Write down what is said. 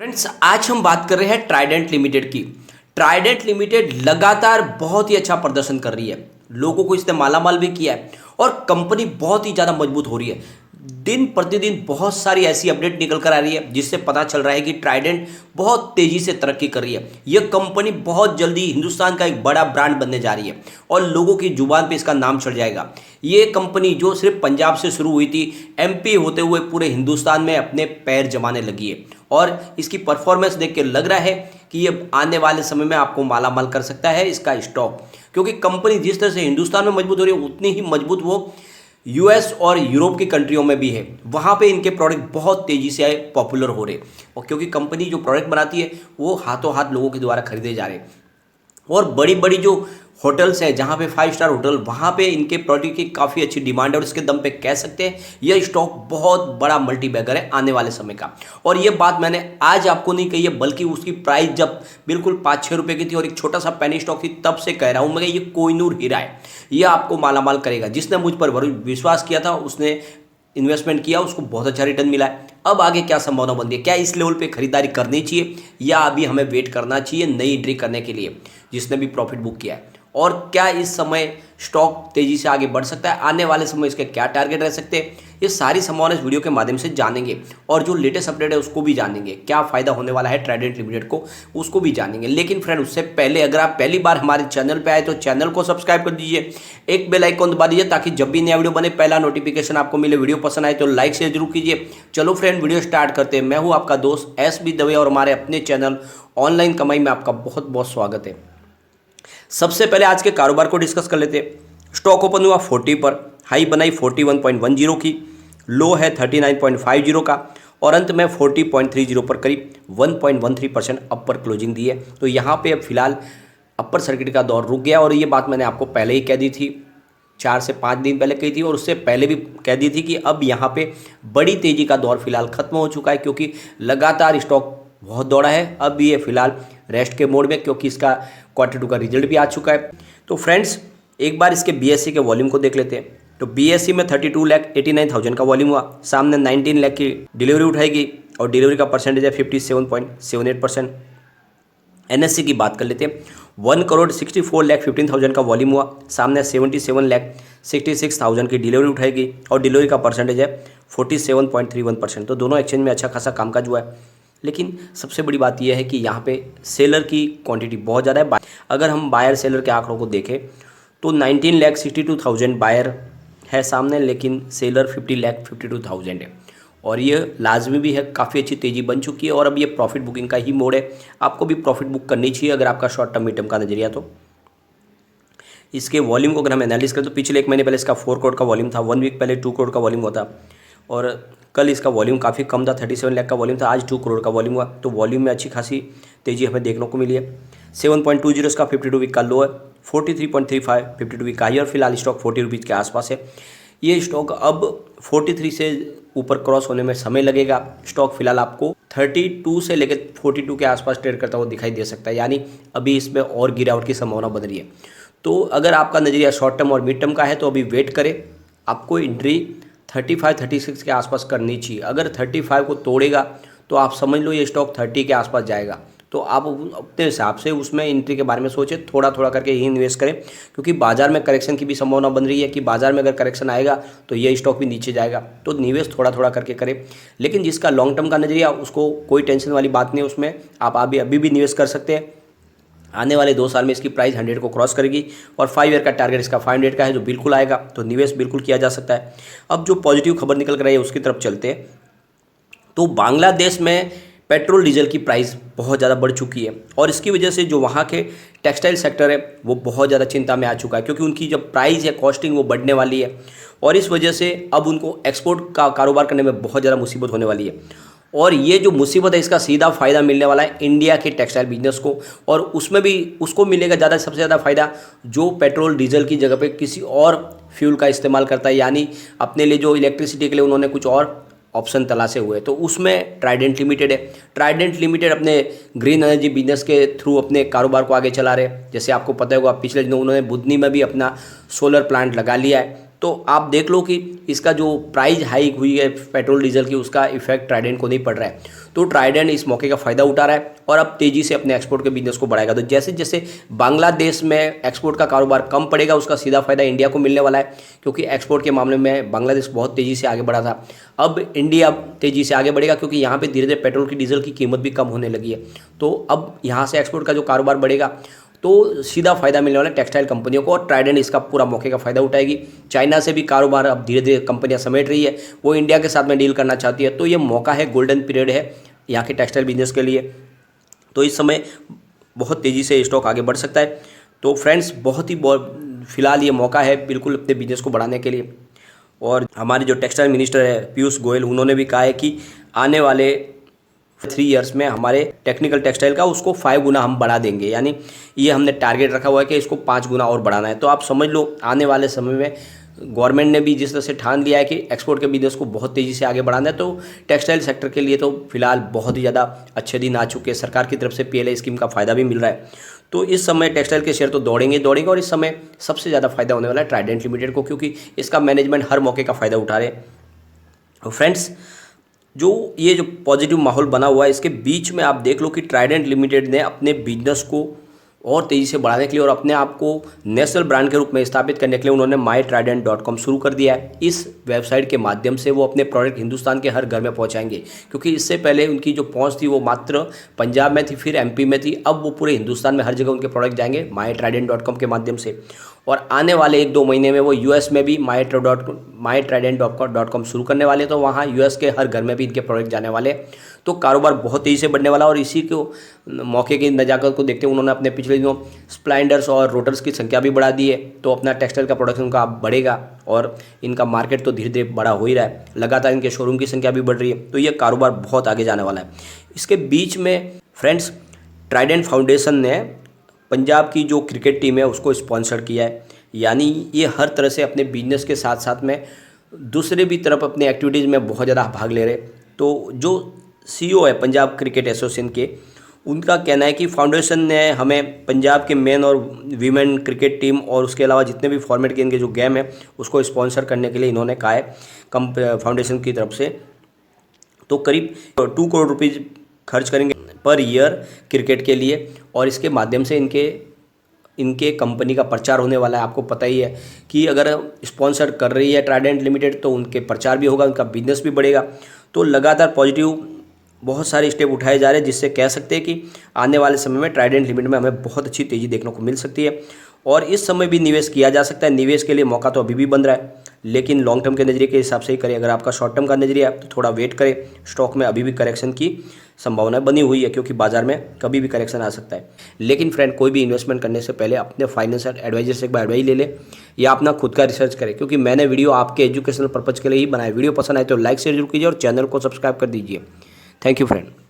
Friends, आज हम बात कर रहे हैं ट्राइडेंट लिमिटेड की। ट्राइडेंट लिमिटेड लगातार बहुत ही अच्छा प्रदर्शन कर रही है, लोगों को इसने मालामाल भी किया है और कंपनी बहुत ही ज़्यादा मजबूत हो रही है। दिन प्रतिदिन बहुत सारी ऐसी अपडेट निकल कर आ रही है जिससे पता चल रहा है कि ट्राइडेंट बहुत तेज़ी से तरक्की कर रही है। यह कंपनी बहुत जल्दी हिंदुस्तान का एक बड़ा ब्रांड बनने जा रही है और लोगों की जुबान पे इसका नाम चढ़ जाएगा। ये कंपनी जो सिर्फ पंजाब से शुरू हुई थी, एमपी होते हुए पूरे हिंदुस्तान में अपने पैर जमाने लगी है और इसकी परफॉर्मेंस देख के लग रहा है कि ये आने वाले समय में आपको मालामाल कर सकता है इसका स्टॉक, क्योंकि कंपनी जिस तरह से हिंदुस्तान में मजबूत हो रही है उतनी ही मजबूत वो यूएस और यूरोप की कंट्रियों में भी है। वहाँ पे इनके प्रोडक्ट बहुत तेज़ी से पॉपुलर हो रहे हैं और क्योंकि कंपनी जो प्रोडक्ट बनाती है वो हाथों हाथ लोगों के द्वारा खरीदे जा रहे हैं। और बड़ी बड़ी जो होटल्स है जहाँ पे 5 स्टार होटल, वहाँ पे इनके प्रोडक्ट की काफ़ी अच्छी डिमांड है और इसके दम पे कह सकते हैं यह स्टॉक बहुत बड़ा मल्टीबैगर है आने वाले समय का। और ये बात मैंने आज आपको नहीं कही है, बल्कि उसकी प्राइस जब बिल्कुल 5-6 रुपये की थी और एक छोटा सा पेनी स्टॉक थी तब से कह रहा हूँ मैं, ये कोहिनूर हीरा है, ये आपको मालामाल करेगा। जिसने मुझ पर विश्वास किया था, उसने इन्वेस्टमेंट किया, उसको बहुत अच्छा रिटर्न मिला है। अब आगे क्या संभावना बनती है, क्या इस लेवल पे खरीदारी करनी चाहिए या अभी हमें वेट करना चाहिए नई एंट्री करने के लिए जिसने भी प्रॉफिट बुक किया है, और क्या इस समय स्टॉक तेजी से आगे बढ़ सकता है, आने वाले समय इसके क्या टारगेट रह सकते हैं, ये सारी संभावना इस वीडियो के माध्यम से जानेंगे। और जो लेटेस्ट अपडेट है उसको भी जानेंगे, क्या फ़ायदा होने वाला है ट्राइडेंट लिमिटेड को उसको भी जानेंगे। लेकिन फ्रेंड, उससे पहले अगर आप पहली बार हमारे चैनल पे आए तो चैनल को सब्सक्राइब कर दीजिए, एक बेल आइकन दबा दीजिए ताकि जब भी नया वीडियो बने पहला नोटिफिकेशन आपको मिले। वीडियो पसंद आए तो लाइक शेयर जरूर कीजिए। चलो फ्रेंड, वीडियो स्टार्ट करते हैं। मैं हूँ आपका दोस्त SB दवे और हमारे अपने चैनल ऑनलाइन कमाई में आपका बहुत बहुत स्वागत है। सबसे पहले आज के कारोबार को डिस्कस कर लेते हैं। स्टॉक ओपन हुआ 40 पर, हाई बनाई 41.10 की, लो है 39.50 का और अंत में 40.30 पर करीब 1.13% अपर क्लोजिंग दी है। तो यहाँ पे अब फिलहाल अपर सर्किट का दौर रुक गया और ये बात मैंने आपको पहले ही कह दी थी, 4 से 5 दिन पहले कही थी और उससे पहले भी कह दी थी कि अब यहाँ पे बड़ी तेज़ी का दौर फिलहाल खत्म हो चुका है, क्योंकि लगातार स्टॉक बहुत दौड़ा है। अब ये फिलहाल रेस्ट के मोड में, क्योंकि इसका Q2 का रिजल्ट भी आ चुका है। तो फ्रेंड्स, एक बार इसके BSE के वॉल्यूम को देख लेते हैं। तो BSE में 32,89,000 का वॉल्यूम हुआ, सामने 19 लाख की डिलीवरी उठाएगी और डिलीवरी का परसेंटेज है 57.78%। NSE की बात कर लेते हैं। 1,64,15,000 का वॉल्यूम हुआ, सामने 77,66,000 की डिलीवरी उठाएगी और डिलीवरी का परसेंटेज है 47.31%। तो दोनों एक्सचेंज में अच्छा खासा कामकाज हुआ है। लेकिन सबसे बड़ी बात यह है कि यहाँ पे सेलर की क्वांटिटी बहुत ज़्यादा है। अगर हम बायर सेलर के आंकड़ों को देखें तो 19,62,000 बायर है सामने, लेकिन सेलर 50,52,000 है और ये लाजमी भी है। काफ़ी अच्छी तेज़ी बन चुकी है और अब ये प्रॉफिट बुकिंग का ही मोड है। आपको भी प्रॉफिट बुक करनी चाहिए अगर आपका शॉर्ट टर्म मिड टर्म का नजरिया। तो इसके वॉल्यूम को अगर हम एनालिस करें तो पिछले 1 महीने पहले इसका 4 करोड़ का वॉल्यूम था, 1 वीक पहले 2 करोड़ का वॉल्यूम हुआ था और कल इसका वॉल्यूम काफ़ी कम था, 37 लाख का वॉल्यूम था, आज 2 करोड़ का वॉल्यूम हुआ। तो वॉल्यूम में अच्छी खासी तेज़ी हमें देखने को मिली है। 7.20 इसका 52 वीक का लो है, 43.35 52 वीक का हाई और फिलहाल स्टॉक 40 रुपीज़ के आसपास है। ये स्टॉक अब 43 से ऊपर क्रॉस होने में समय लगेगा। स्टॉक फिलहाल आपको 32 से लेकर 42 के आसपास ट्रेड करता हुआ दिखाई दे सकता है, यानी अभी इसमें और गिरावट की संभावना बन रही है। तो अगर आपका नज़रिया शॉर्ट टर्म और मिड टर्म का है तो अभी वेट करें। आपको एंट्री 35-36 के आसपास करनी चाहिए। अगर 35 को तोड़ेगा तो आप समझ लो ये स्टॉक 30 के आसपास जाएगा। तो आप अपने हिसाब से उसमें एंट्री के बारे में सोचें, थोड़ा थोड़ा करके ही इन्वेस्ट करें, क्योंकि बाजार में करेक्शन की भी संभावना बन रही है कि बाजार में अगर करेक्शन आएगा तो ये स्टॉक भी नीचे जाएगा। तो निवेश थोड़ा थोड़ा करके करें। लेकिन जिसका लॉन्ग टर्म का नजरिया उसको कोई टेंशन वाली बात नहीं है, उसमें आप अभी भी निवेश कर सकते हैं। आने वाले 2 साल में इसकी प्राइस 100 को क्रॉस करेगी और 5 ईयर का टारगेट इसका 500 का है, जो बिल्कुल आएगा। तो निवेश बिल्कुल किया जा सकता है। अब जो पॉजिटिव खबर निकल कर आई है उसकी तरफ चलते हैं। तो बांग्लादेश में पेट्रोल डीजल की प्राइस बहुत ज़्यादा बढ़ चुकी है और इसकी वजह से जो वहाँ के टेक्सटाइल सेक्टर है वो बहुत ज़्यादा चिंता में आ चुका है, क्योंकि उनकी जब प्राइस है कॉस्टिंग वो बढ़ने वाली है और इस वजह से अब उनको एक्सपोर्ट का कारोबार करने में बहुत ज़्यादा मुसीबत होने वाली है। और ये जो मुसीबत है इसका सीधा फ़ायदा मिलने वाला है इंडिया के टेक्सटाइल बिजनेस को, और उसमें भी उसको मिलेगा ज़्यादा, सबसे ज़्यादा फ़ायदा जो पेट्रोल डीजल की जगह पे किसी और फ्यूल का इस्तेमाल करता है, यानी अपने लिए जो इलेक्ट्रिसिटी के लिए उन्होंने कुछ और ऑप्शन तलाशे हुए। तो उसमें ट्राइडेंट लिमिटेड है। ट्राइडेंट लिमिटेड अपने ग्रीन एनर्जी बिजनेस के थ्रू अपने कारोबार को आगे चला रहे हैं। जैसे आपको पता होगा पिछले दिनों उन्होंने बुधनी में भी अपना सोलर प्लांट लगा लिया है तो आप देख लो कि इसका जो प्राइस हाइक हुई है पेट्रोल डीजल की, उसका इफेक्ट ट्राइडेंट को नहीं पड़ रहा है। तो ट्राइडेंट इस मौके का फ़ायदा उठा रहा है और अब तेज़ी से अपने एक्सपोर्ट के बिजनेस को बढ़ाएगा। तो जैसे जैसे बांग्लादेश में एक्सपोर्ट का कारोबार कम पड़ेगा, उसका सीधा फ़ायदा इंडिया को मिलने वाला है, क्योंकि एक्सपोर्ट के मामले में बांग्लादेश बहुत तेज़ी से आगे बढ़ा था। अब इंडिया तेज़ी से आगे बढ़ेगा, क्योंकि यहाँ पे धीरे धीरे पेट्रोल की डीजल की कीमत भी कम होने लगी है। तो अब यहाँ से एक्सपोर्ट का जो कारोबार बढ़ेगा तो सीधा फायदा मिलने वाला है टेक्सटाइल कंपनियों को, और ट्राइडेंट इसका पूरा मौके का फायदा उठाएगी। चाइना से भी कारोबार अब धीरे धीरे कंपनियां समेट रही है, वो इंडिया के साथ में डील करना चाहती है। तो ये मौका है, गोल्डन पीरियड है यहाँ के टेक्सटाइल बिजनेस के लिए। तो इस समय बहुत तेज़ी से स्टॉक आगे बढ़ सकता है। तो फ्रेंड्स बहुत फिलहाल ये मौका है बिल्कुल अपने बिजनेस को बढ़ाने के लिए। और हमारे जो टेक्सटाइल मिनिस्टर है पीयूष गोयल, उन्होंने भी कहा है कि आने वाले 3 इयर्स में हमारे टेक्निकल टेक्सटाइल का उसको 5 गुना हम बढ़ा देंगे, यानी ये हमने टारगेट रखा हुआ है कि इसको 5 गुना और बढ़ाना है। तो आप समझ लो आने वाले समय में गवर्नमेंट ने भी जिस तरह से ठान लिया है कि एक्सपोर्ट के बिजनेस को बहुत तेज़ी से आगे बढ़ाना है, तो टेक्सटाइल सेक्टर के लिए तो फिलहाल बहुत ही ज़्यादा अच्छे दिन आ चुके हैं। सरकार की तरफ से PLI स्कीम का फ़ायदा भी मिल रहा है। तो इस समय टेक्सटाइल के शेयर तो दौड़ेंगे और इस समय सबसे ज़्यादा फायदा होने वाला है ट्राइडेंट लिमिटेड को, क्योंकि इसका मैनेजमेंट हर मौके का फ़ायदा उठा रहे हैं। फ्रेंड्स जो ये जो पॉजिटिव माहौल बना हुआ है, इसके बीच में आप देख लो कि ट्राइडेंट लिमिटेड ने अपने बिजनेस को और तेज़ी से बढ़ाने के लिए और अपने आप को नेशनल ब्रांड के रूप में स्थापित करने के लिए उन्होंने mytrident.com शुरू कर दिया है। इस वेबसाइट के माध्यम से वो अपने प्रोडक्ट हिंदुस्तान के हर घर में पहुंचाएंगे, क्योंकि इससे पहले उनकी जो पहुंच थी वो मात्र पंजाब में थी, फिर MP में थी। अब वो पूरे हिंदुस्तान में हर जगह उनके प्रोडक्ट जाएंगे mytrident.com के माध्यम से। और आने वाले 1-2 महीने में वो US में भी mytrident.com शुरू करने वाले, तो वहाँ US के हर घर में भी इनके प्रोडक्ट जाने वाले। तो कारोबार बहुत तेज़ी से बढ़ने वाला। और इसी को मौके की नज़ाकत को देखते हुए उन्होंने अपने पिछले दिनों स्प्लेंडर्स और रोटर्स की संख्या भी बढ़ा दी है। तो अपना टेक्सटाइल का प्रोडक्शन का बढ़ेगा और इनका मार्केट तो धीरे धीरे बड़ा हो ही रहा है, लगातार इनके शोरूम की संख्या भी बढ़ रही है। तो ये कारोबार बहुत आगे जाने वाला है। इसके बीच में फ्रेंड्स ट्राइडेंट फाउंडेशन ने पंजाब की जो क्रिकेट टीम है उसको स्पॉन्सर किया है, यानी ये हर तरह से अपने बिजनेस के साथ साथ में दूसरे भी तरफ अपने एक्टिविटीज़ में बहुत ज़्यादा भाग ले रहे। तो जो CEO है पंजाब क्रिकेट एसोसिएशन के, उनका कहना है कि फाउंडेशन ने हमें पंजाब के मेन और वीमेन क्रिकेट टीम और उसके अलावा जितने भी फॉर्मेट के इनके जो गेम है उसको स्पॉन्सर करने के लिए इन्होंने कहा है फाउंडेशन की तरफ से। तो करीब 2 करोड़ रुपीज़ खर्च करेंगे पर ईयर क्रिकेट के लिए, और इसके माध्यम से इनके कंपनी का प्रचार होने वाला है। आपको पता ही है कि अगर स्पॉन्सर कर रही है ट्राइडेंट लिमिटेड तो उनके प्रचार भी होगा, उनका बिजनेस भी बढ़ेगा। तो लगातार पॉजिटिव बहुत सारे स्टेप उठाए जा रहे हैं, जिससे कह सकते हैं कि आने वाले समय में ट्राइडेंट लिमिटेड में हमें बहुत अच्छी तेज़ी देखने को मिल सकती है। और इस समय भी निवेश किया जा सकता है। निवेश के लिए मौका तो अभी भी बन रहा है, लेकिन लॉन्ग टर्म के नज़रिए के हिसाब से ही करें। अगर आपका शॉर्ट टर्म का नज़रिया है तो थोड़ा वेट करें। स्टॉक में अभी भी करेक्शन की संभावना बनी हुई है, क्योंकि बाजार में कभी भी करेक्शन आ सकता है। लेकिन फ्रेंड, कोई भी इन्वेस्टमेंट करने से पहले अपने फाइनेंशियल एडवाइजर से एक बार एडवाइस ले ले या अपना खुद का रिसर्च करें, क्योंकि मैंने वीडियो आपके एजुकेशनल पर्पज़ के लिए ही बनाया। वीडियो पसंद आए तो लाइक शेयर जरूर कीजिए और चैनल को सब्सक्राइब कर दीजिए। Thank you friend.